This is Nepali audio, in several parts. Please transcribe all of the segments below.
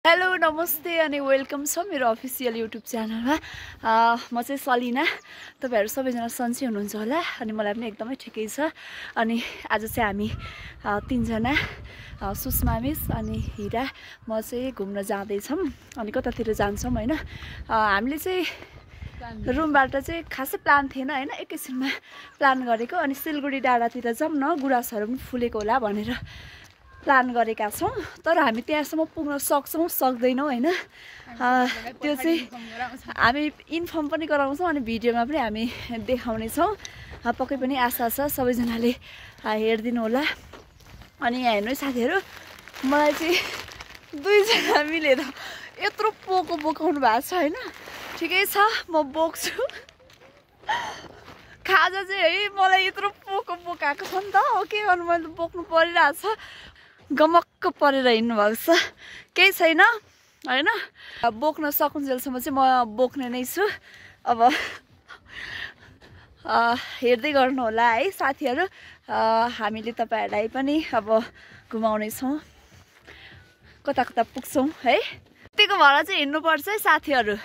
हेलो नमस्ते अनि वेलकम छ मेरो अफिसियल युट्युब च्यानलमा। म चाहिँ सलिना, तपाईहरु सबैजना सन्चै हुनुहुन्छ होला अनि मलाई पनि एकदमै ठिकै छ। अनि आज चाहिँ हामी तीनजना सुषमा मिस अनि हिरा म चाहिँ घुम्न जाँदै छौं अनि कतातिर जान्छौं हैन। हामीले चाहिँ रुमबाट चाहिँ खासै प्लान थिएन हैन, एकैछिनमा प्लान गरेको अनि सिलगढी डाँडातिर जाऊँ न, गुराँसहरु पनि फुलेको होला भनेर प्लान गरेका छौं। तर हामी त्यहाँसम्म पुग्न सक्छौं सक्दैनौं हैन। त्यो चाहिँ हामी इन्फर्म पनि गराउँछौं अनि भिडियोमा पनि हामी देखाउने छौं। पक्कै पनि आशा छ सबैजनाले हेर्दिनु होला। अनि यहाँ हेर्नु साथीहरु, मलाई चाहिँ दुईजना मिलेर यत्रो पोको बोकाउनु भएको छ हैन। ठिकै छ, म बोक्छु। खाजा चाहिँ है मलाई यत्रो पोको बोकाएको छ नि त, के गर्नु, मैले बोक्नु परिरहेछ। गमक्क परेर हिँड्नु भएको छ, केही छैन हैन। बोक्न सकुन्जेलसम्म चाहिँ म बोक्ने नै छु। अब हेर्दै गर्नु होला है साथीहरु। हामीले तपाईहरुलाई पनि अब घुमाउने छौं, कता कता पुग्छौं है। यतिको भएर चाहिँ हिँड्नु पर्छ है साथीहरु,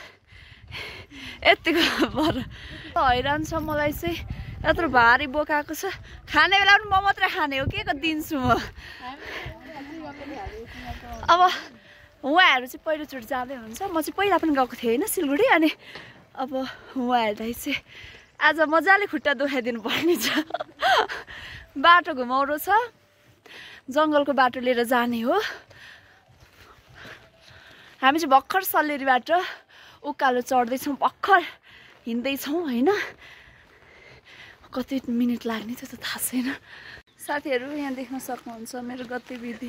यतिको भएर हैरान छ मलाई चाहिँ। यत्रो भारी बोकाएको छ, खाने बेला पनि म मात्रै खाने हो, के दिन्छु म। अब उहाँहरू चाहिँ पहिलोचोटि जाँदै हुनुहुन्छ, म चाहिँ पहिला पनि गएको थिएँ हैन सिलगढी। अनि अब उहाँहरूलाई चाहिँ आज मजाले खुट्टा दुखाइदिनु पर्ने छ। बाटो घुमाउरो छ, जङ्गलको बाटो लिएर जाने हो। हामी चाहिँ भर्खर सल्लेरीबाट उकालो चढ्दैछौँ, भर्खर हिँड्दैछौँ हैन। कति मिनेट लाग्ने त्यो त थाहा छैन। साथीहरु यहाँ देख्न सक्नुहुन्छ मेरो गतिविधि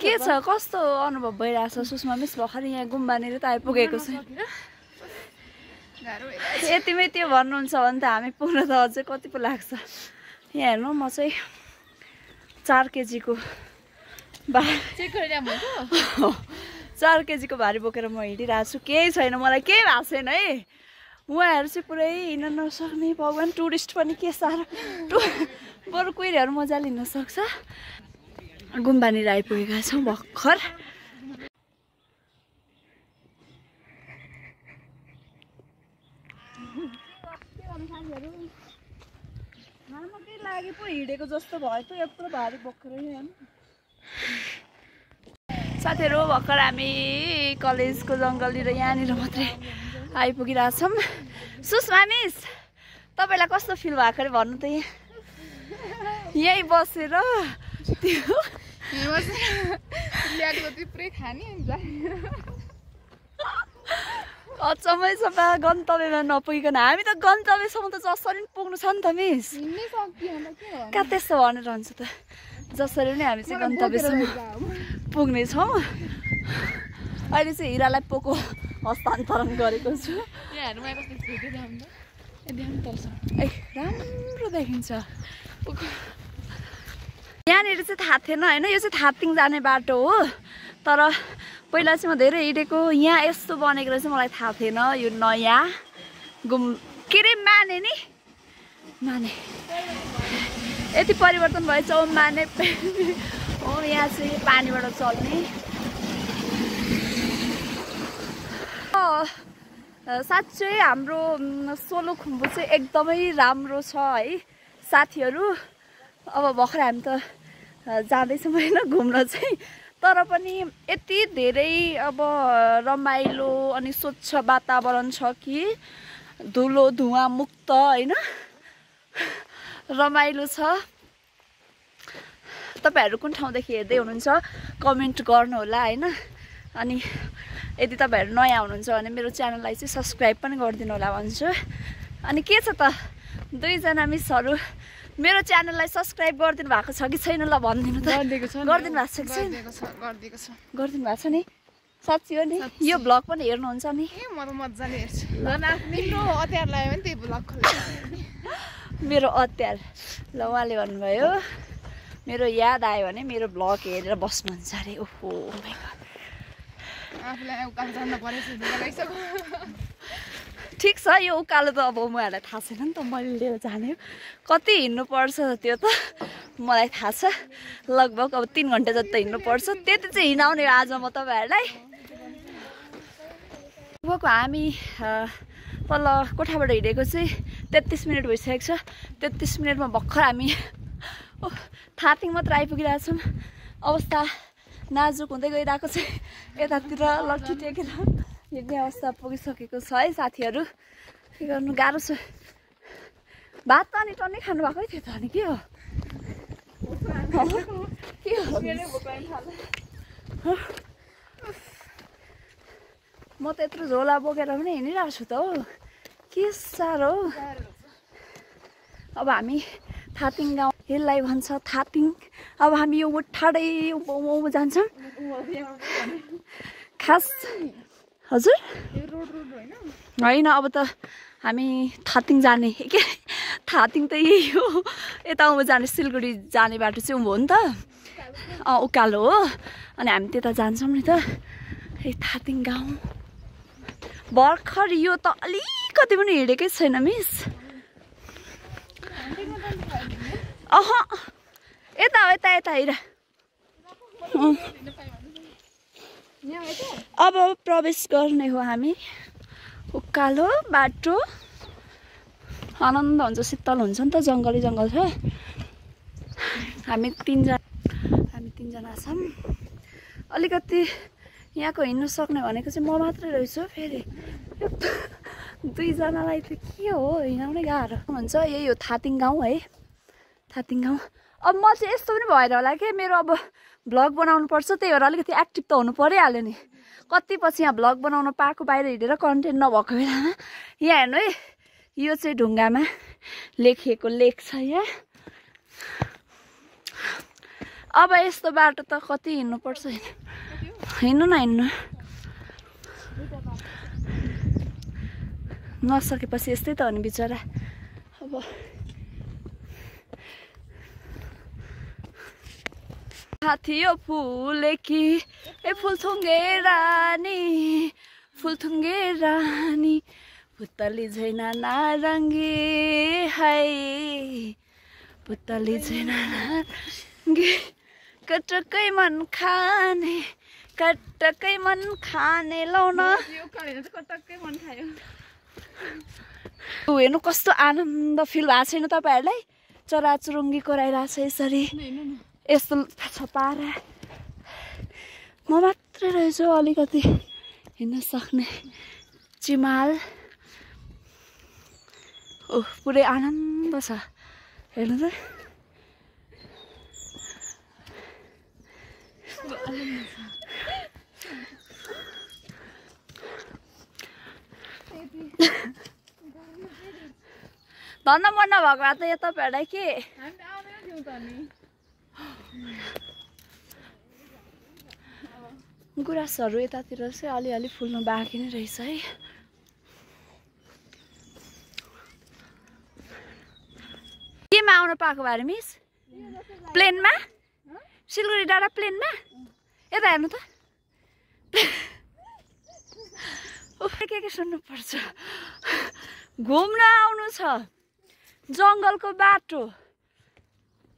के छ, कस्तो अनुभव भइरहेछ। सुषमा मिस भर्खर यहाँ गुम्बानेर त आइपुगेको छ। यतिमै त्यो भन्नुहुन्छ भने त हामी पुग्न त अझै कति पो लाग्छ। यहाँ हेर्नु, म चाहिँ 4 केजीको 4 केजीको भारी बोकेर म हिँडिरहेको छु। केही छैन, मलाई केही भएको छैन है। उहाँहरू चाहिँ पुरै हिँड्न नसक्ने, भगवान्। टुरिस्ट पनि के साह्रो, बरु कुहिरेहरू मजाले हिँड्न सक्छ। गुम्बानिर आइपुगेका छौँ भर्खर। खानकै लागि पो हिँडेको जस्तो भयो त, यत्रो भारी बोकेर। साथीहरु भर्खर हामी कलेजको जङ्गलनिर यहाँनिर मात्रै आइपुगिरहेछौँ। सुषमा मिस, तपाईलाई कस्तो फिल भएको अरे भन्नु त। यही बसेर त्यो अचम्मै छ बा, गन्तव्यमा नपुगिकन। हामी त गन्तव्यसम्म त जसरी पनि पुग्नु छ नि त मिस। कहाँ त्यस्तो भनेर हुन्छ त, जसरी पनि हामी चाहिँ गन्तव्यसम्म पुग्ने छौँ। अहिले चाहिँ हिरालाई पोको हस्तान्तरण गरेको छु। राम्रो देखिन्छ। यहाँनिर चाहिँ थाहा थिएन हैन, यो चाहिँ थाप्तिङ जाने बाटो हो। तर पहिला चाहिँ म धेरै हिँडेको, यहाँ यस्तो बनेको रहेछ मलाई थाहा थिएन। यो नयाँ के रे माने नि, माने यति परिवर्तन भएछ। माने हो, यहाँ चाहिँ पानीबाट चल्ने। साँच्चै हाम्रो सोलुखुम्बु चाहिँ एकदमै राम्रो छ है साथीहरु। अब भर्खर हामी त जाँदैछौँ हैन घुम्न चाहिँ, तर पनि यति धेरै अब रमाइलो अनि स्वच्छ वातावरण छ कि धुलो धुवा मुक्त हैन, रमाइलो छ। तपाईहरु कुन ठाउँदेखि हेर्दै हुनुहुन्छ कमेन्ट गर्नु होला हैन। अनि यदि तपाईहरु नयाँ हुनुहुन्छ भने मेरो च्यानललाई चाहिँ सब्स्क्राइब पनि गरिदिनु होला भन्छु। अनि के छ त, दुईजना मिसहरु मेरो च्यानललाई सब्स्क्राइब गरिदिनु भएको छ कि छैन ल भनिदिनु त। गरिदिनु भएको छ कि छैन? गरिदिनु भएको छ नि, साँच्चै हो नि। यो भ्लग पनि हेर्नुहुन्छ नि? म त मजाले हेर्छु। मेरो अत्यार लाग्यो भने त्यही भ्लग खोल्छु। मेरो अत्यार ल, उहाँले भन्नुभयो मेरो याद आयो भने मेरो भ्लग हेरेर बस्नुहुन्छ अरे। ओहो माय गॉड, आफूलाई उकालो जान्न परेछ लागिसक्यो। ठिक छ, यो उकालो त अब उहाँहरूलाई थाहा छैन नि त, मैले लिएर जाने हो। कति हिँड्नु पर्छ त्यो त, मलाई थाहा छ लगभग अब 3 घन्टा जति हिँड्नुपर्छ त्यति चाहिँ हिँडाउने आज म तपाईहरुलाई लगभग हामी तल कोठाबाट हिँडेको चाहिँ 33 मिनेट भइसकेको छ 33 मिनेटमा भर्खर हामी थातिङ मात्र आइपुगिरहेको छौँ अवस्था नाजुक हुँदै गइरहेको छ यतातिर लट्ठी टेकेर हिँड्ने अवस्था पुगिसकेको छ है साथीहरू के गर्नु गाह्रो छ भात त अनि टन्नै खानु भएको थियो त अनि के हो म त यत्रो झोला बोकेर पनि हिँडिरहेको छु त हो के साह्रो अब हामी थातिङ गाउँ यसलाई भन्छ थातिङ अब हामी यो ठाडै उँभो जान्छौँ खास हजुर होइन अब त हामी थातिङ जाने के थातिङ त यही हो यता उँभो जाने सिलगढी जाने बाटो चाहिँ उँभो हो नि त उकालो हो अनि हामी त्यता जान्छौँ नि त ए थातिङ गाउँ भर्खर यो त अलिकति पनि हिँडेकै छैन मिस अह यता हो यता यता हेर अब प्रवेश गर्ने हो हामी उकालो बाटो आनन्द हुन्छ शीतल हुन्छ नि त जङ्गली जङ्गल छ हामी तीनजना छौँ अलिकति यहाँको हिँड्नु सक्ने भनेको चाहिँ म मात्रै रहेछु फेरि दुईजनालाई त के हो हिँडाउनै गाह्रो हुन्छ यही हो थातिङ गाउँ है थातिङ गाउँ अब म चाहिँ यस्तो पनि भएर होला कि मेरो अब भ्लग बनाउनु पर्छ त्यही भएर अलिकति एक्टिभ त हुनु परिहाल्यो नि कति पछि यहाँ भ्लग बनाउनु पाएको बाहिर हिँडेर कन्टेन्ट नभएको बेलामा यहाँ हेर्नु है यो चाहिँ ढुङ्गामा लेखिएको लेख छ यहाँ अब यस्तो बाटो त कति हिँड्नुपर्छ हिँड्नु न हिँड्नु नसकेपछि यस्तै त हो नि बिचरा अब थियो फुले कि ए फुलथुङ्गे रानी पुतली झैन नारङ्गी हाय पुतली झैन नारङ्गी कटकै मन खाने लाउन हेर्नु कस्तो आनन्द फिल भएको छैन तपाईँहरूलाई चराचुरुङ्गी कराइरहेछ यसरी यस्तो छ पारा म मात्रै रहेछु अलिकति हिँड्न सक्ने चिमाल ओह पुरै आनन्द छ हेर्नु त धन्न मन नभएको भए त यो तपाईँहरूलाई के गुराँसहरू यतातिर चाहिँ अलिअलि फुल्नु बाँकी नै रहेछ है केमा आउनु पाएको भएर मिस प्लेनमा सिलगढी डाँडा प्लेनमा यता हेर्नु त के सुन्नुपर्छ घुम्न आउनु छ जङ्गलको बाटो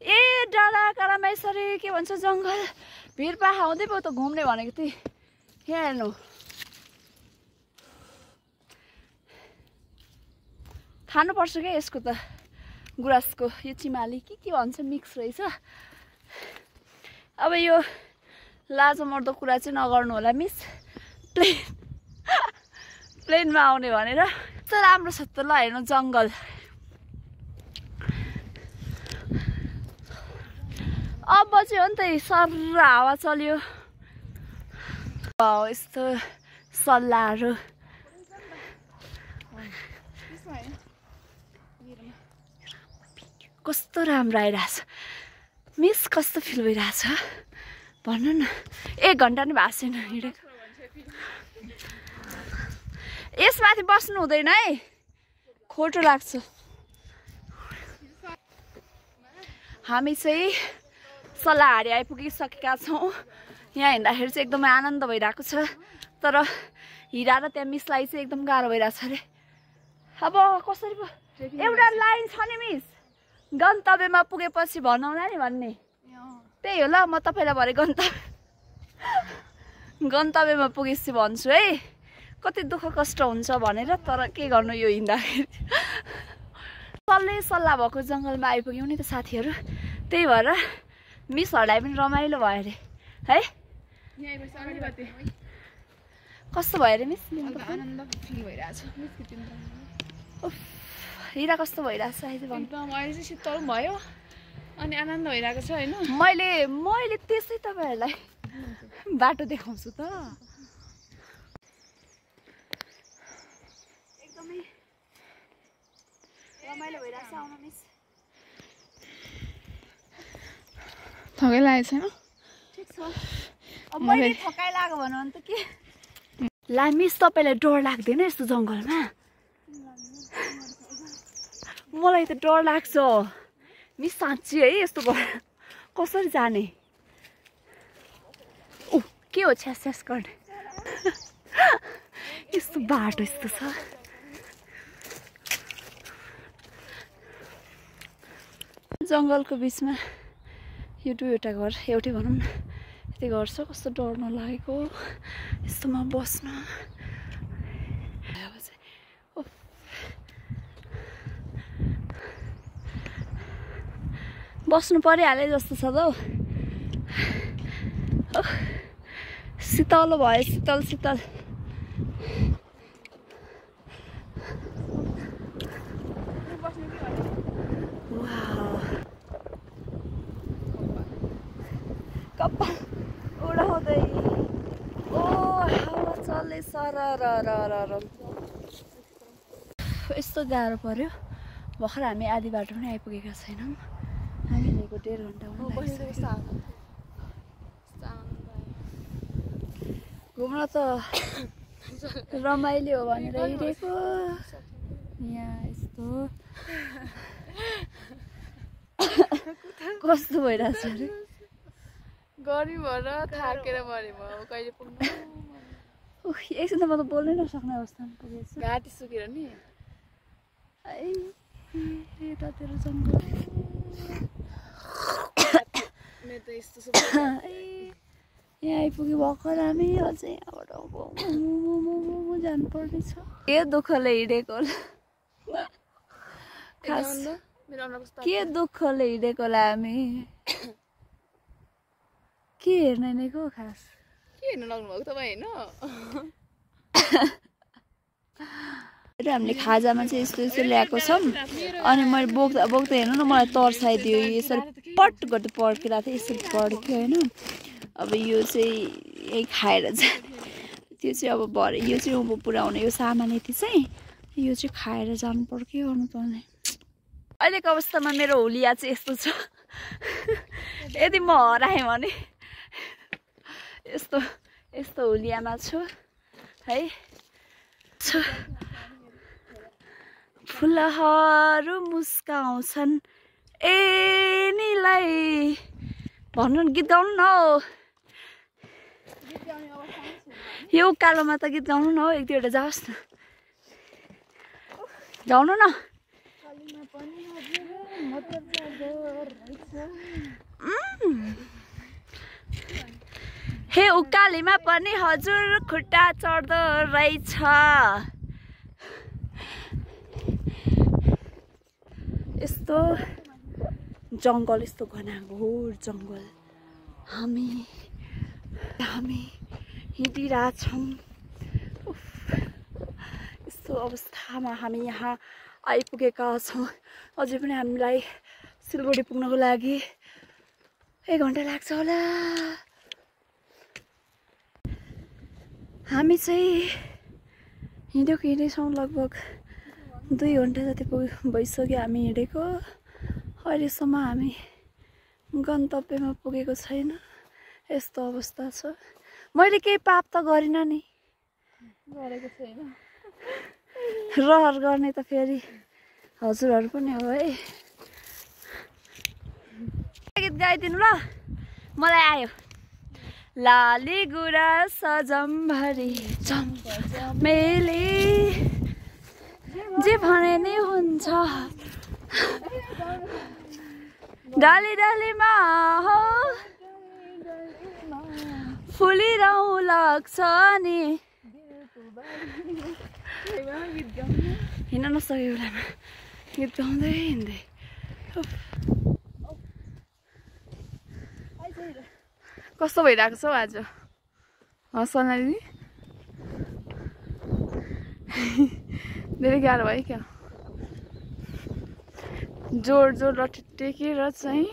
ए डाँडा कालामेसरी के भन्छ जङ्गल भिरपाखा आउँदै पो त घुम्ने भनेको थिएँ यहाँ हेर्नु खानुपर्छ क्या यसको त गुराँसको यो चिमाली के भन्छ मिक्स रहेछ अब यो लाजमर्दो कुरा चाहिँ नगर्नु होला मिस प्लेनमा आउने भनेर कस्तो राम्रो छ त ल हेर्नु जङ्गल अब चाहिँ हो नि त सर हावा चल्यो यस्तो सल्लाहहरू कस्तो राम्रो आइरहेछ मिस कस्तो फिल भइरहेछ भन्नु न 1 घन्टा नि भएको छैन हिँडेको यसमाथि बस्नु हुँदैन है खोटो लाग्छ हामी चाहिँ सल्लाहारी आइपुगिसकेका छौँ यहाँ हिँड्दाखेरि चाहिँ एकदमै आनन्द भइरहेको छ तर हिरा र त्यहाँ मिसलाई चाहिँ एकदम गाह्रो भइरहेछ अरे अब कसरी पो एउटा लाइन छ नि मिस गन्तव्यमा पुगेपछि भनौँला नि भन्ने त्यही हो ल म तपाईँलाई भरे गन्तव्यमा पुगेपछि भन्छु है कति दुःख कष्ट हुन्छ भनेर तर के गर्नु यो हिँड्दाखेरि सल्लाह भएको जङ्गलमा आइपुग्यौँ नि त साथीहरू त्यही भएर मिसहरूलाई पनि रमाइलो भयो अरे है कस्तो भयो अरे मिस हिरा कस्तो भइरहेछ अहिले शीतल भयो अनि आनन्द भइरहेको छ होइन मैले त्यसै तपाईँहरूलाई बाटो देखाउँछु त एकदमै रमाइलो भइरहेछ आउनु मिस थकै लागेको छैन ठिक छ अब मैले थकाइ लाग्यो भने त के ला मिस तपाईँलाई डर लाग्दैन यस्तो जङ्गलमा मलाई त डर लाग्छ मिस साँच्ची है यस्तो कसरी जाने के हो छ्यास गर्ने यस्तो बाटो यस्तो छ जङ्गलको बिचमा यो दुईवटा घर एउटै भनौँ न यति घर छ कस्तो डर नलागेको यस्तोमा बस्न बस्नु परिहाले जस्तो छ त हौ शीतल भयो शीतल कपाल उडाउँदै ओ हावा चल्दै सरर यस्तो गाह्रो पर्यो भर्खर हामी आधी बाटो पनि आइपुगेका छैनौँ हामीले 1.5 घन्टा घुम्न त रमाइलो हो भनेर हिँडेको यहाँ यस्तो कस्तो भइरहेछ अरे गर्मी भएर थाकेर मरे म कहिले पुग्नु एकछिन त म त बोल्नै नसक्ने अवस्थामा पुगेछु घाँटी सुकेर नि यतातिर जङ्गल यहाँ आइपुग्यो भर्खर हामी अझै यहाँबाट जानुपर्ने छ के दुःखले हिँडेको के दुःखले हिँडेको होला हामी के हेर्न हिँडेको खास के हेर्न लाग्नु भएको तपाईँ होइन हामीले खाजामा चाहिँ यस्तो यस्तो ल्याएको छौँ अनि मैले बोक्दा हेर्नु न मलाई तर्साइदियो यसरी पट गर्दै पड्किरहेको थियो यसरी पड्क्यो होइन अब यो चाहिँ यही खाएर जाने त्यो चाहिँ अब भरे यो चाहिँ उँभो पुऱ्याउने यो सामान यति चाहिँ यो चाहिँ खाएर जानु पर्यो के गर्नुपर्ने अहिलेको अवस्थामा मेरो हुलिया चाहिँ यस्तो छ यदि म हराएँ भने यस्तो हुलियामा छु है फुलहरू मुस्काउँछन् एनीलाई भन्नु गीत गाउनु न हौ यो उकालोमा त गीत गाउनु न हौ एक दुईवटा जाओस् न गाउनु न हे उकालीमा पनि हजुर खुट्टा चढ्दो रहेछ यस्तो जङ्गल यस्तो घनाघोर जङ्गल हामी हिँडिरहेछौँ यस्तो अवस्थामा हामी यहाँ आइपुगेका छौँ अझै पनि हामीलाई सिलगढी पुग्नको लागि 1 घन्टा लाग्छ होला हामी चाहिँ हिँडेछौँ लगभग 2 घन्टा जति भइसक्यो हामी हिँडेको अहिलेसम्म हामी गन्तव्यमा पुगेको छैन यस्तो अवस्था छ मैले केही पाप त गरिनँ नि गरेको छैन रहर गर्ने त फेरि हजुरहरू पनि हो है गीत गाइदिनु ल मलाई आयो लाली गुराँस जम्भरी चम्पचमेली जे भने नि हुन्छ डाली डालीमा हो फुलिरहँ लाग्छ नि हिँड्न नसक्यो बेलामा गीत गाउँदै हिँड्दै कस्तो भइरहेको छ हौ आज सोनाली धेरै गाह्रो भयो क्या जोड जोड टेकेर चाहिँ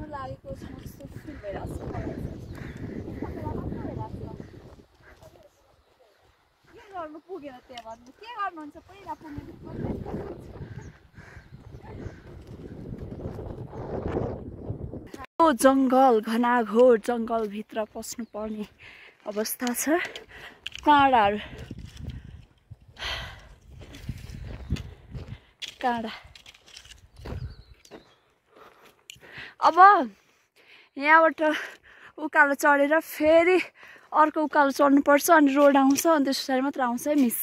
लागेको छ कस्तो फिल भइरहेको छ के गर्नु पुगेर त्यहाँ भन्नु के गर्नुहुन्छ पहिला पुग्नु जङ्गल घनाघोर जङ्गलभित्र पस्नु पर्ने अवस्था छ काँडाहरू काँडा अब यहाँबाट उकालो चढेर फेरि अर्को उकालो चढ्नुपर्छ अनि रोड आउँछ अनि त्यस पछाडि मात्र आउँछ है मिस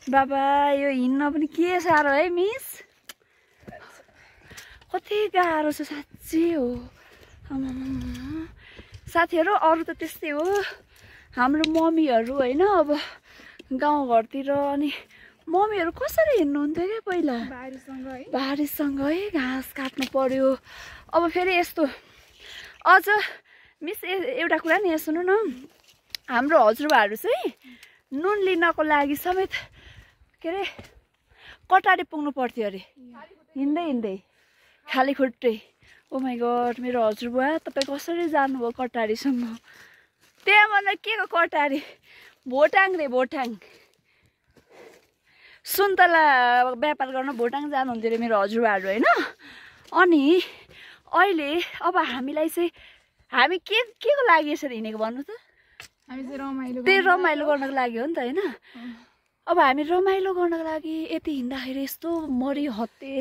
बाबा यो हिँड्न पनि के साह्रो है मिस कति गाह्रो छ साँच्चै हो साथीहरू अरू त त्यस्तै हो हाम्रो मम्मीहरू होइन अब गाउँघरतिर अनि मम्मीहरू कसरी हिँड्नुहुन्थ्यो क्या पहिला बारीसँग है घाँस काट्नु पर्यो अब फेरि यस्तो अझ मिस एउटा कुरा नि यहाँ सुन्नु न हाम्रो हजुरबाहरू चाहिँ नुन लिनको लागि समेत के अरे कटारी पुग्नु पर्थ्यो अरे हिँड्दै हिँड्दै खाली खुट्टै ओ माई गड मेरो हजुरबुवा तपाईँ कसरी जानुभयो कटारीसम्म त्यहाँ भन्दा के को कटारी भोटाङ रे भोटाङ सुन्तला व्यापार गर्न भोटाङ जानुहुन्थ्यो अरे मेरो हजुरबाहरू होइन अनि अहिले अब हामीलाई चाहिँ हामी के को लागि यसरी हिँडेको भन्नु त त्यही रमाइलो गर्नको लागि हो नि त होइन अब हामी रमाइलो गर्नको लागि यति हिँड्दाखेरि यस्तो मरि हत्ते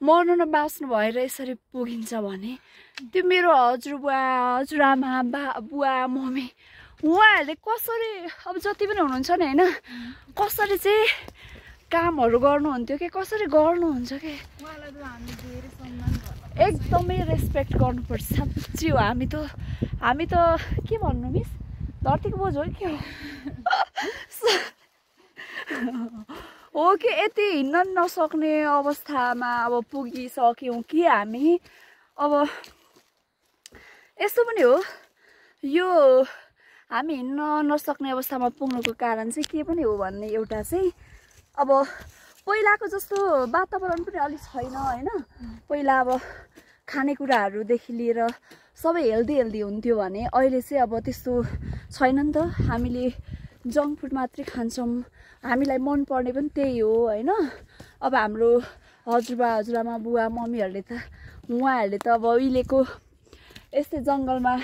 मर्नु न बाँच्नु भएर यसरी पुगिन्छ भने त्यो मेरो हजुरबुवा हजुरआमा बुवा मम्मी उहाँहरूले कसरी अब जति पनि हुनुहुन्छ नि होइन कसरी चाहिँ कामहरू गर्नुहुन्थ्यो कि कसरी गर्नुहुन्छ कि एकदमै रेस्पेक्ट गर्नुपर्छ साँच्चै हो हामी त के भन्नु मिस धरतीको बोझ हो के हो कि यति हिँड्न नसक्ने अवस्थामा अब पुगिसक्यौँ कि हामी अब यस्तो पनि हो यो हामी हिँड्न नसक्ने अवस्थामा पुग्नुको कारण चाहिँ के पनि हो भन्ने एउटा चाहिँ अब पहिलाको जस्तो वातावरण पनि अलिक छैन होइन पहिला अब खानेकुराहरूदेखि लिएर सबै हेल्दी हुन्थ्यो भने अहिले चाहिँ अब त्यस्तो छैन नि त हामीले जङ्क फुड मात्रै खान्छौँ हामीलाई मनपर्ने पनि त्यही हो होइन अब हाम्रो हजुरबा हजुरआमा बुवा मम्मीहरूले त उहाँहरूले त अब उहिलेको यस्तै जङ्गलमा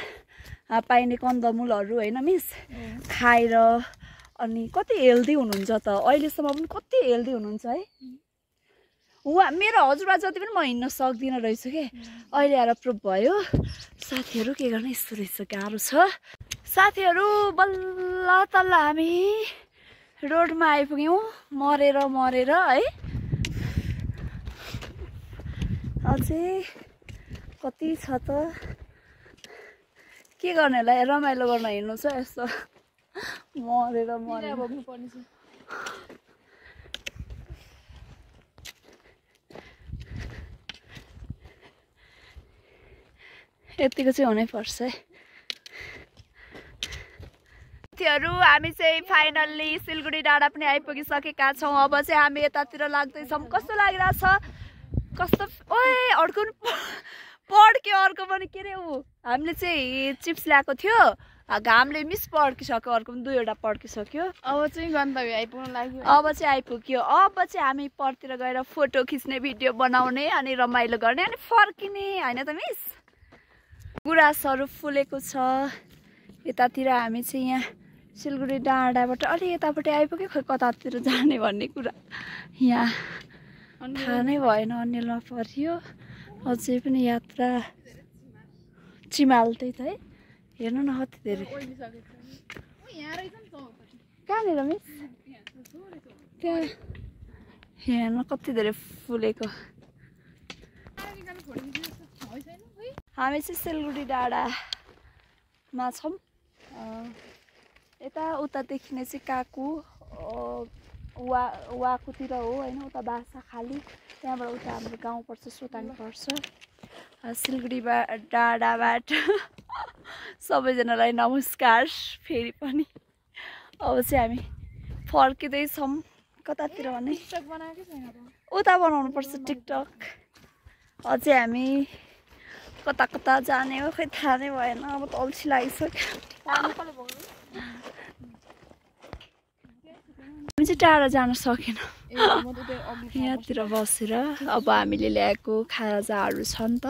पाइने कन्दमुलहरू होइन मिस खाएर अनि कति हेल्दी हुनुहुन्छ त अहिलेसम्म पनि कति हेल्दी हुनुहुन्छ है उहाँ मेरो हजुरबा जति पनि म हिँड्न सक्दिनँ रहेछु कि अहिले आएर प्रुभ भयो साथीहरू के गर्ने यस्तो रहेछ गाह्रो छ साथीहरू बल्ल तल्ल हामी रोडमा आइपुग्यौँ मरेर है अझै कति छ त के गर्ने होला रमाइलो गर्न हिँड्नु छ यस्तो मरेर भोग्नुपर्ने छ यतिको चाहिँ हुनैपर्छ है साथीहरू हामी चाहिँ फाइनल्ली सिलगढी डाँडा पनि आइपुगिसकेका छौँ अब चाहिँ हामी यतातिर लाग्दैछौँ कस्तो लागिरहेछ कस्तो ओए अर्को पड्क्यो अर्को पनि के अरे ऊ हामीले चाहिँ चिप्स ल्याएको थियो घामले मिस पड्किसक्यो अर्को पनि दुईवटा पड्किसक्यो अब चाहिँ गन्तव्य आइपुग्नु लाग्यो अब चाहिँ आइपुग्यो अब चाहिँ हामी परतिर गएर फोटो खिच्ने भिडियो बनाउने अनि रमाइलो गर्ने अनि फर्किने होइन त मिस गुराँसहरू फुलेको छ यतातिर हामी चाहिँ यहाँ सिलगढी डाँडाबाट अलि यतापट्टि आइपुग्यो खोइ कतातिर जाने भन्ने कुरा यहाँ थाहा नै भएन अन्यलमा परियो अझै पनि यात्रा चिमाल्दै त है हेर्नु न कति धेरै कहाँनिर मिस त्यहाँ हेर्न कति धेरै फुलेको हामी चाहिँ सिलगढी डाँडामा छौँ यता उता देखिने चाहिँ काकु वाकुतिर हो होइन उता बासा खाली त्यहाँबाट उता हाम्रो गाउँ पर्छ सोताङ पर्छ सिलगढी डाँडाबाट सबैजनालाई नमस्कार फेरि पनि अब चाहिँ हामी फर्किँदैछौँ कतातिर भने उता बनाउनु पर्छ टिकटक अझै हामी कता कता जाने हो खै थाहा नै भएन अब त अल्छी लागिसक्यो हामी चाहिँ टाढा जान सकेन यहाँतिर बसेर अब हामीले ल्याएको खाजाहरू छ नि त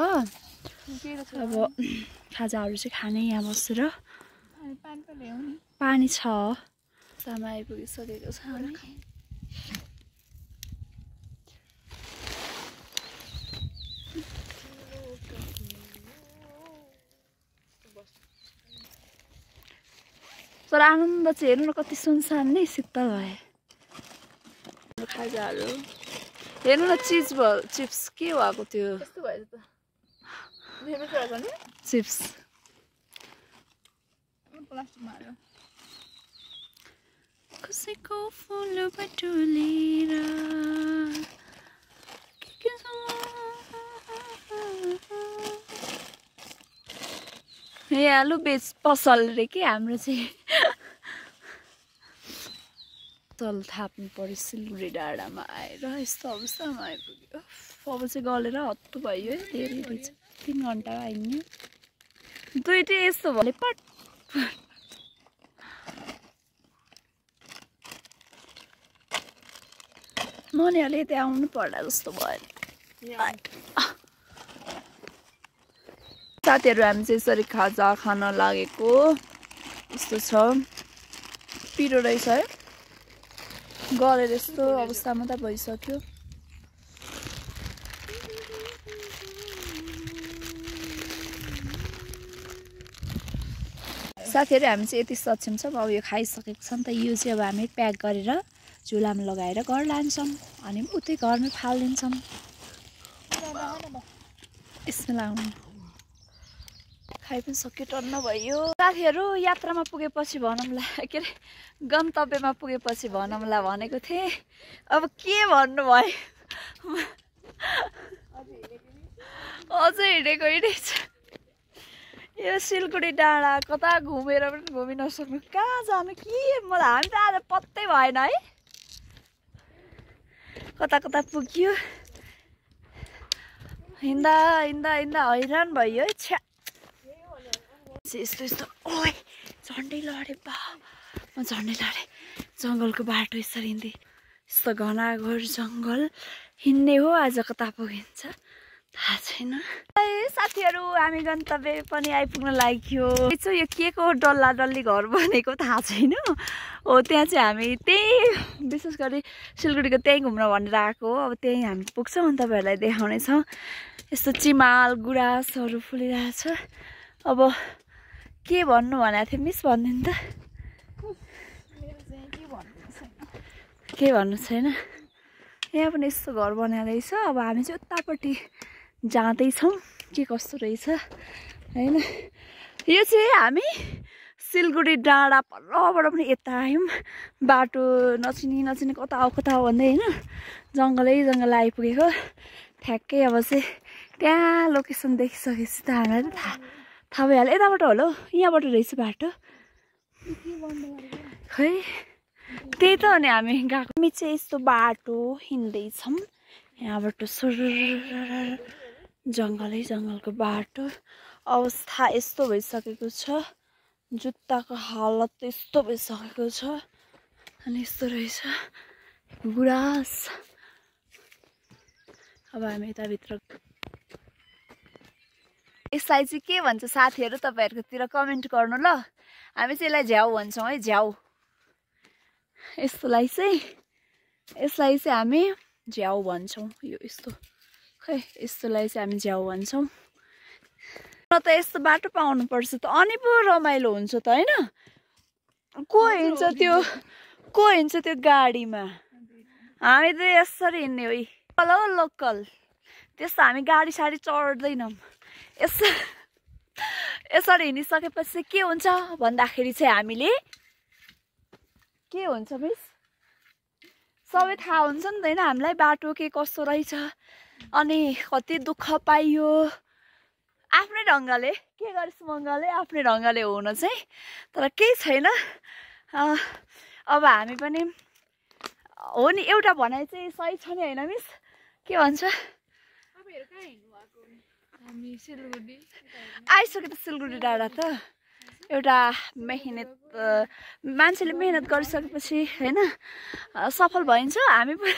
अब खाजाहरू चाहिँ खाने यहाँ बसेर पानी छ सामा आइपुगिसकेको छ हामी तर आनन्द चाहिँ हेर्नु न कति सुनसान नै शीतल भए खाजाहरू हेर्नु न चिप्स के भएको थियो चिप्स कसैको फुल बटुलेर ए आलु बेच पसल रे के हाम्रो चाहिँ तल थाप्नु पर्यो सिलगढी डाँडामा आएर यस्तो अवस्थामा आइपुग्यो अब चाहिँ गलेर हत्तु भयो है धेरै भइछ 3 घन्टा आइन्यो दुईटै यस्तो भने पट मनीहरूले त्यहाँ आउनु पर्ला जस्तो भयो साथीहरू हामी चाहिँ यसरी खाजा खान लागेको यस्तो छ पिरो रहेछ है गलेर यस्तो अवस्थामा त भइसक्यो साथीहरू हामी चाहिँ यति सक्षम छौँ अब यो खाइसकेको छ नि त यो चाहिँ अब हामी प्याक गरेर झोलामा लगाएर घर लान्छौँ अनि उतै घरमै फालिदिन्छौँ यसमा लाउनु खाइ पनि सक्यो टन्न भयो साथीहरू यात्रामा पुगेपछि भनौँला के अरे गन्तव्यमा पुगेपछि भनौँला भनेको थिएँ अब के भन्नु भयो अझै हिँडेको छ यो सिलगढी डाँडा कता घुमेर पनि घुमि नसक्नु कहाँ जानु के मलाई हामी त आज पत्तै भएन है कता कता पुग्यो हिँड्दा हिँड्दा हिँड्दा हैरान भयो है छ्या यस्तो यस्तो ओइ झन्डै लडे बा म झन्डै लडे जङ्गलको बाटो यसरी हिँड्दै यस्तो घनाघोर जङ्गल हिँड्ने हो आज कता पुगिन्छ थाहा छैन साथीहरू हामी गन्तव्य पनि आइपुग्न लाग्यो यो के को डल्ला डल्ली घर बनेको थाहा छैन हो त्यहाँ चाहिँ हामी त्यही विशेष गरी सिलगढीको त्यहीँ घुम्न भनेर आएको हो अब त्यहीँ हामी पुग्छौँ अनि तपाईँहरूलाई देखाउनेछौँ यस्तो चिमाल गुराँसहरू फुलिरहेछ अब के भन्नु भनेको थिएँ मिस भनिदिनु त के भन्नु छैन यहाँ पनि यस्तो घर बनाइरहेछ अब हामी चाहिँ उतापट्टि जाँदैछौँ के कस्तो रहेछ होइन यो चाहिँ हामी सिलगढी डाँडा परबाट पनि यता आयौँ बाटो नचिनी कता हो भन्दै होइन जङ्गल आइपुगेको ठ्याक्कै अब चाहिँ त्यहाँ लोकेसन देखिसकेपछि त हामीलाई थाहा भइहाल्यो यताबाट होला हौ यहाँबाट रहेछ बाटो खै त्यही त हो नि हामी गएको हामी चाहिँ यस्तो बाटो हिँड्दैछौँ यहाँबाट सुर जङ्गलको बाटो अवस्था यस्तो भइसकेको छ जुत्ताको हालत यस्तो भइसकेको छ अनि यस्तो रहेछ गुराँस अब हामी यताभित्र यसलाई चाहिँ के भन्छ साथीहरू तपाईँहरूकोतिर कमेन्ट गर्नु ल हामी चाहिँ यसलाई झ्याउ भन्छौँ है झ्याउ यसलाई चाहिँ हामी झ्याउ भन्छौँ यो यस्तो खै यस्तोलाई चाहिँ हामी झ्याउ भन्छौँ न त यस्तो बाटो पाउनुपर्छ त अनि पो रमाइलो हुन्छ त होइन को को हिँड्छ त्यो गाडीमा हामी त यसरी हिँड्ने हो हेलो लोकल त्यस्तो हामी गाडी साडी चढ्दैनौँ यसरी हिँडिसकेपछि के हुन्छ भन्दाखेरि चाहिँ हामीले के हुन्छ मिस सबै थाहा हुन्छ नि त होइन हामीलाई बाटो के कस्तो रहेछ अनि कति दुःख पाइयो आफ्नै ढङ्गले के गरिस् मङ्गलले आफ्नै ढङ्गले हुन चाहिँ तर केही छैन अब हामी पनि हो नि एउटा भनाइ चाहिँ सही छ नि होइन मिस के भन्छ आइसक्यो त सिलगढी डाँडा त एउटा मेहनत मान्छेले मेहनत गरिसकेपछि होइन सफल भइन्छ हामी पनि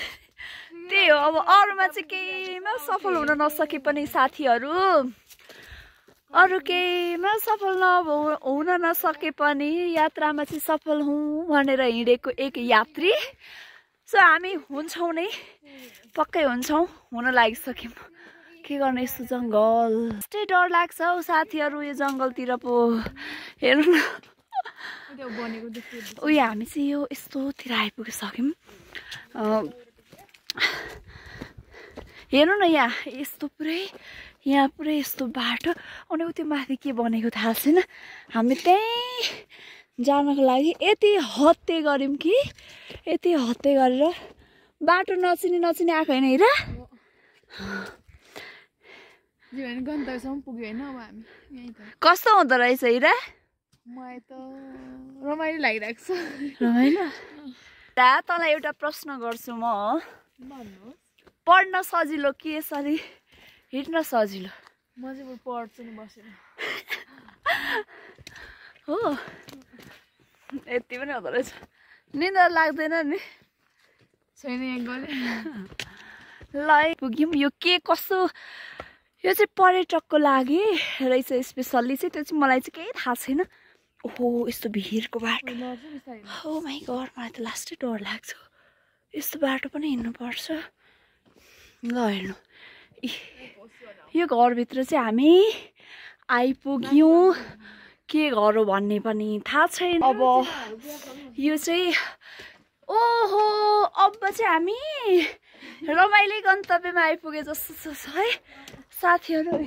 त्यही हो अब अरूमा चाहिँ केहीमा सफल हुन नसके पनि साथीहरू अरू केहीमा सफल हुन नसके पनि यात्रामा चाहिँ सफल हुँ भनेर हिँडेको एक यात्री सो हामी हुन्छौँ नै पक्कै हुन्छौँ हुन लागिसक्यौँ के गर्ने यस्तो जङ्गल यस्तै डर लाग्छ हौ साथीहरू यो जङ्गलतिर पो हेर्नु न उयो हामी चाहिँ यो यस्तोतिर आइपुगिसक्यौँ हेर्नु न यहाँ पुरै यस्तो बाटो अनि त्यो माथि के बनेको थाहा छैन हामी त्यहीँ जानको लागि यति हत्ते गऱ्यौँ कि यति हत्ते गरेर बाटो नचिनी आएको होइन हेर गन्तव्यसम्म पुग्यो होइन अब हामी यहीँ त कस्तो हुँदो रहेछ हिरा मलाई त रमाइलो लागिरहेको छ रमाइलो तँलाई एउटा प्रश्न गर्छु म पढ्न सजिलो कि यसरी हिँड्न सजिलो म चाहिँ पढ्छु नि बसेर हो यति पनि हुँदो रहेछ निन्द्रा लाग्दैन नि छैन एक गरे ल पुग्यौँ यो के कस्तो यो चाहिँ पर्यटकको लागि रहेछ स्पेसल्ली चाहिँ त्यो चाहिँ मलाई चाहिँ केही थाहा छैन ओहो यस्तो भिरको बाटो हो माइ गड मलाई त लास्टै डर लाग्छ यस्तो बाटो पनि हिँड्नुपर्छ ल हेर्नु यो घरभित्र चाहिँ हामी आइपुग्यौँ के घर हो भन्ने पनि थाहा छैन अब यो चाहिँ ओहो अब चाहिँ हामी रमाइलो गन्तव्यमा आइपुगे जस्तो छ है साथीहरू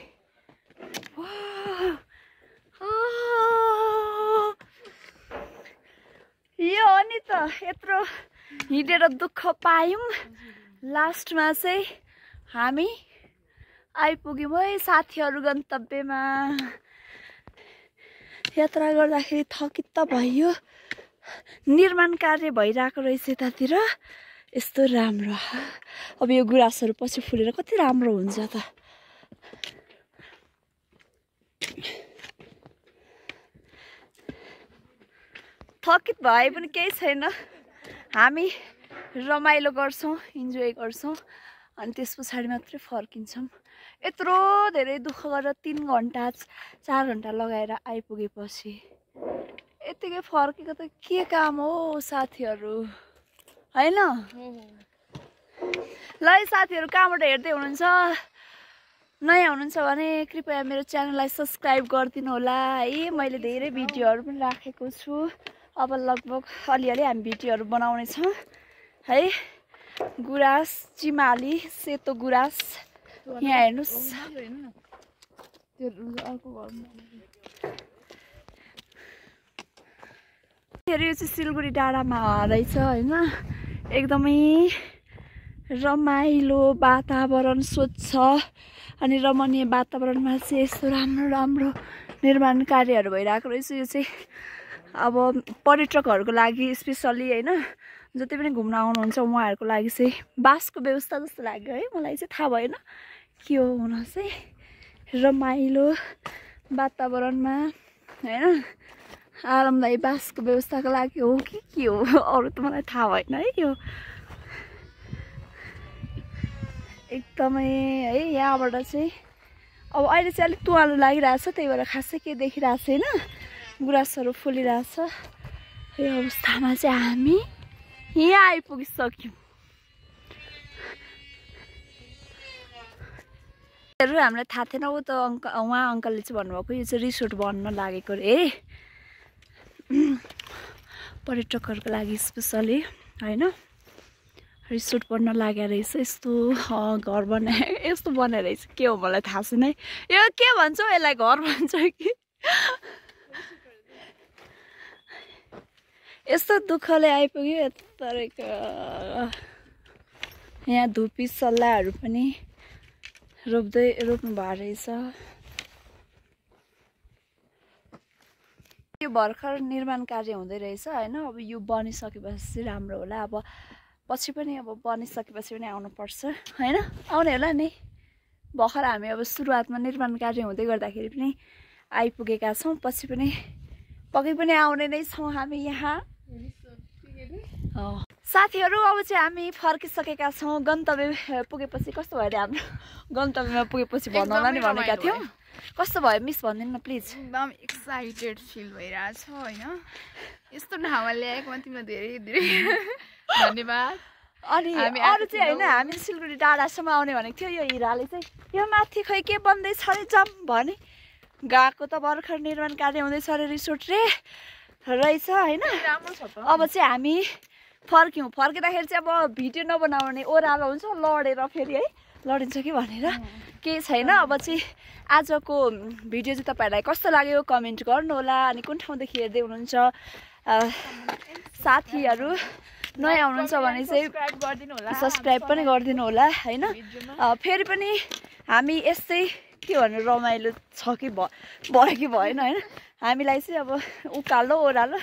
यो हो नि त यत्रो हिँडेर दुःख पायौँ लास्टमा चाहिँ हामी आइपुग्यौँ है साथीहरू गन्तव्यमा यात्रा गर्दाखेरि थकित त भयो निर्माण कार्य भइरहेको रहेछ यतातिर यस्तो राम्रो अब यो गुराँसहरू पछि फुलेर कति राम्रो हुन्छ त थकित भए पनि केही छैन हामी रमाइलो गर्छौँ इन्जोय गर्छौँ अनि त्यस पछाडि मात्रै फर्किन्छौँ यत्रो धेरै दुःख गरेर 3 घन्टा 4 घन्टा लगाएर आइपुगेपछि यतिकै फर्केको त के काम हो साथीहरू हैन ल साथीहरू कहाँबाट हेर्दै हुनुहुन्छ नयाँ हुनुहुन्छ भने कृपया मेरो च्यानललाई सब्स्क्राइब गरिदिनु होला है मैले धेरै भिडियोहरू पनि राखेको छु अब लगभग अलिअलि हामी भिडियोहरू बनाउने छौँ है गुराँस चिमाली सेतो गुराँस यहाँ हेर्नुहोस् यो चाहिँ सिलगढी डाँडामा रहेछ होइन एकदमै रमाइलो वातावरण स्वच्छ अनि रमणीय वातावरणमा चाहिँ यस्तो राम्रो निर्माण कार्यहरू भइरहेको रहेछ यो चाहिँ अब पर्यटकहरूको लागि स्पेसल्ली होइन जति पनि घुम्न आउनुहुन्छ उहाँहरूको लागि चाहिँ बासको व्यवस्था जस्तो लाग्यो है मलाई चाहिँ थाहा भएन के हो हुन चाहिँ रमाइलो वातावरणमा होइन आरामदायी बासको व्यवस्थाको लागि हो कि के हो अरू त मलाई थाहा भएन है यो एकदमै है यहाँबाट चाहिँ अब अहिले चाहिँ अलिक तुवालो लागिरहेछ त्यही भएर खासै के देखिरहेको छैन गुराँसहरू फुलिरहेछ यो अवस्थामा चाहिँ हामी यहाँ आइपुगिसक्यौँ हामीलाई थाहा थिएन ऊ त उहाँ अङ्कलले चाहिँ भन्नुभएको यो चाहिँ रिसोर्ट बन्न लागेको अरे पर्यटकहरूको लागि स्पेसली होइन रिसोर्ट बन्न लागेको रहेछ यस्तो घर बनाए यस्तो बनाएर रहेछ के हो मलाई थाहा छैन है यो के भन्छ यसलाई घर भन्छ कि यस्तो दुःखले आइपुग्यो तरेको यहाँ धुपी सल्लाहहरू पनि रोप्नु भएको रहेछ यो भर्खर निर्माण कार्य हुँदै रहेछ होइन अब यो बनिसकेपछि राम्रो होला अब पछि पनि अब बनिसकेपछि पनि आउनुपर्छ होइन आउने होला नि भर्खर हामी अब सुरुवातमा निर्माण कार्य हुँदै गर्दाखेरि पनि आइपुगेका छौँ पछि पनि पक्कै पनि आउने नै छौँ हामी यहाँ साथीहरू अब चाहिँ हामी फर्किसकेका छौँ गन्तव्य पुगेपछि कस्तो भयो अरे हाम्रो गन्तव्यमा पुगेपछि भन्नु होला नि भनेका थियौँ कस्तो भयो मिस भनिदिनु न प्लिज एकदम एक्साइटेड फिल भइरहेछ होइन यस्तो ठाउँमा ल्याएकोमा तिमीलाई धेरै धेरै धन्यवाद अनि अरू चाहिँ होइन हामी सिलगढी डाँडासम्म आउने भनेको थियो यो हिराले चाहिँ यो माथि खै के बन्दैछ अरे जम भने गएको त भर्खर निर्माण कार्य हुँदैछ अरे रिसोर्ट रे रहेछ होइन अब चाहिँ हामी फर्क्यौँ फर्किँदाखेरि चाहिँ अब भिडियो नबनाउने ओह्रालो हुन्छ लडेर फेरि है लडिन्छ कि भनेर केही छैन अब चाहिँ आजको भिडियो चाहिँ तपाईँहरूलाई कस्तो लाग्यो कमेन्ट गर्नु होला अनि कुन ठाउँदेखि हेर्दै हुनुहुन्छ साथीहरू नयाँ हुनुहुन्छ भने चाहिँ सब्सक्राइब पनि गरिदिनु होला होइन फेरि पनि हामी यस्तै के भन्नु रमाइलो छ कि भयो कि भएन होइन हामीलाई चाहिँ अब उकालो ओह्रालो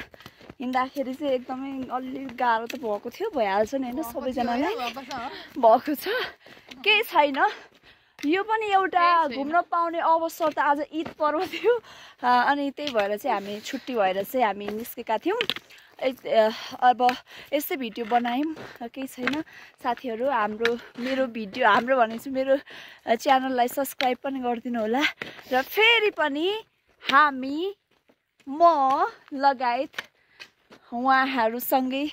हिँड्दाखेरि चाहिँ एकदमै अलि गाह्रो त भएको थियो भइहाल्छ नि होइन सबैजनालाई भएको छ केही छैन यो पनि एउटा घुम्न पाउने अवसर त आज ईद पर्व थियो अनि त्यही भएर चाहिँ हामी छुट्टी भएर चाहिँ हामी निस्केका थियौँ अब यस्तै भिडियो बनायौँ केही छैन साथीहरू मेरो भिडियो हाम्रो भनेपछि मेरो च्यानललाई सब्सक्राइब पनि गरिदिनु होला र फेरि पनि हामी म लगायत उहाँहरूसँगै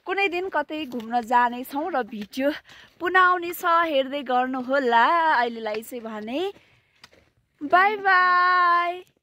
कुनै दिन कतै घुम्न जानेछौँ र भिडियो पुनः आउनेछ हेर्दै गर्नुहोला अहिलेलाई चाहिँ भने बाई बाई।